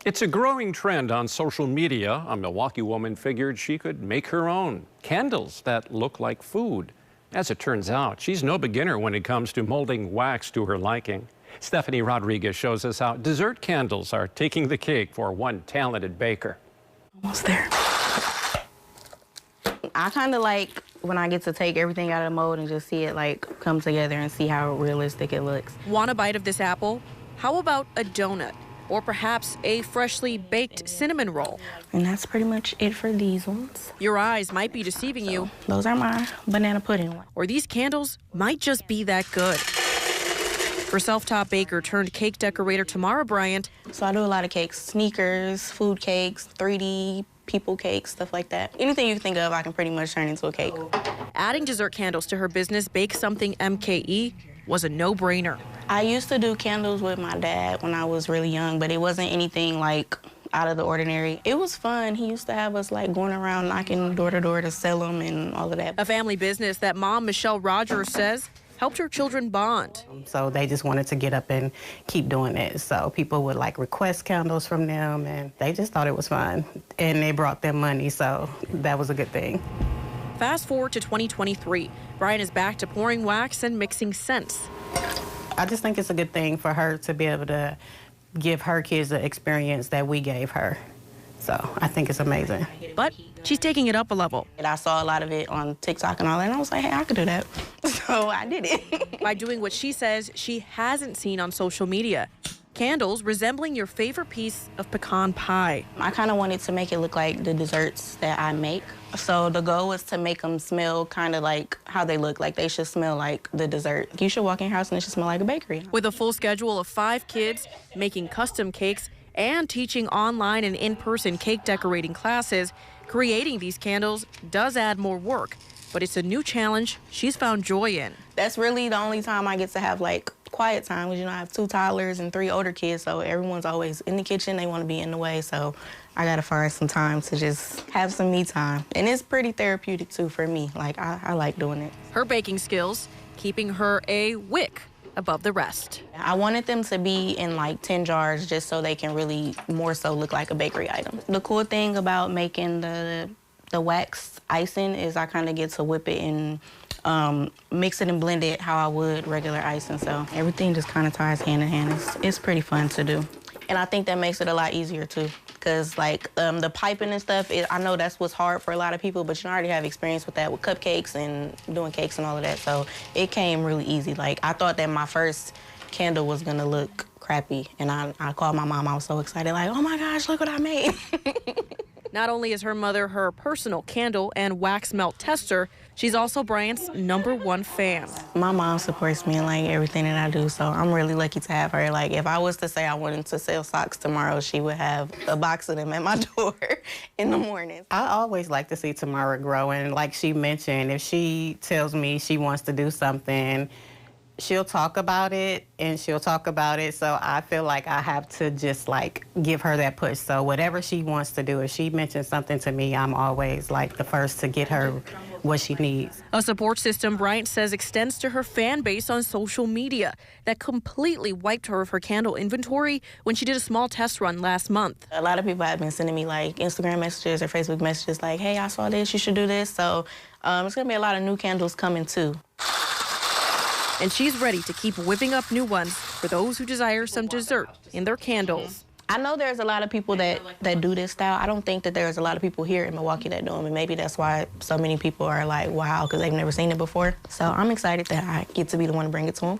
It's a growing trend on social media. A Milwaukee woman figured she could make her own candles that look like food. As it turns out, she's no beginner when it comes to molding wax to her liking. Stephanie Rodriguez shows us how dessert candles are taking the cake for one talented baker. Almost there. I kind of like when I get to take everything out of the mold and just see it like come together and see how realistic it looks. Want a bite of this apple? How about a donut? Or perhaps a freshly baked cinnamon roll? And that's pretty much it for these ones. Your eyes might be deceiving you. Those are my banana pudding ones. Or these candles might just be that good. For self-taught baker turned cake decorator Tamara Bryant. So I do a lot of cakes, sneakers, food cakes, 3D people cakes, stuff like that. Anything you can think of, I can pretty much turn into a cake. Adding dessert candles to her business, Bake Something MKE, was a no-brainer. I used to do candles with my dad when I was really young, but it wasn't anything like out of the ordinary. It was fun. He used to have us like going around knocking door to door to sell them and all of that. A family business that mom, Michelle Rogers, says helped her children bond. So they just wanted to get up and keep doing it. So people would like request candles from them and they just thought it was fun. And they brought them money, so that was a good thing. Fast forward to 2023. Brian is back to pouring wax and mixing scents. I just think it's a good thing for her to be able to give her kids the experience that we gave her. So I think it's amazing. But she's taking it up a level. And I saw a lot of it on TikTok and all that, and I was like, hey, I could do that. So I did it. By doing what she says she hasn't seen on social media. Candles resembling your favorite piece of pecan pie. I kind of wanted to make it look like the desserts that I make. So the goal was to make them smell kind of like how they look, like they should smell like the dessert. You should walk in your house and it should smell like a bakery. With a full schedule of 5 kids, making custom cakes, and teaching online and in-person cake decorating classes, creating these candles does add more work, but it's a new challenge she's found joy in. That's really the only time I get to have like quiet time, because you know I have 2 toddlers and 3 older kids, so everyone's always in the kitchen. They want to be in the way, so I gotta find some time to just have some me time. And it's pretty therapeutic too for me. Like I like doing it. Her baking skills keeping her a wick above the rest. I wanted them to be in like 10 jars just so they can really more so look like a bakery item. The cool thing about making the wax icing is I kind of get to whip it and mix it and blend it how I would regular icing. So everything just kind of ties hand in hand. It's pretty fun to do. And I think that makes it a lot easier too. Because like the piping and stuff, I know that's what's hard for a lot of people, but you already have experience with that with cupcakes and doing cakes and all of that. So it came really easy. Like I thought that my first candle was gonna look crappy. And I called my mom, I was so excited, like, oh my gosh, look what I made. Not only is her mother her personal candle and wax melt tester, she's also Bryant's #1 fan. My mom supports me in like everything that I do, so I'm really lucky to have her. Like if I was to say I wanted to sell socks tomorrow, she would have a box of them at my door in the morning. I always like to see Tamara grow, and like she mentioned, if she tells me she wants to do something, she'll talk about it and she'll talk about it. So I feel like I have to just like give her that push. So whatever she wants to do, if she mentions something to me, I'm always like the first to get her what she needs. A support system Bryant says extends to her fan base on social media that completely wiped her of her candle inventory when she did a small test run last month. A lot of people have been sending me like Instagram messages or Facebook messages like, hey, I saw this, you should do this. So it's gonna be a lot of new candles coming too. And she's ready to keep whipping up new ones for those who desire some dessert in their candles. I know there's a lot of people that do this style. I don't think that there's a lot of people here in Milwaukee that do them, and maybe that's why so many people are like, wow, because they've never seen it before. So I'm excited that I get to be the one to bring it to them.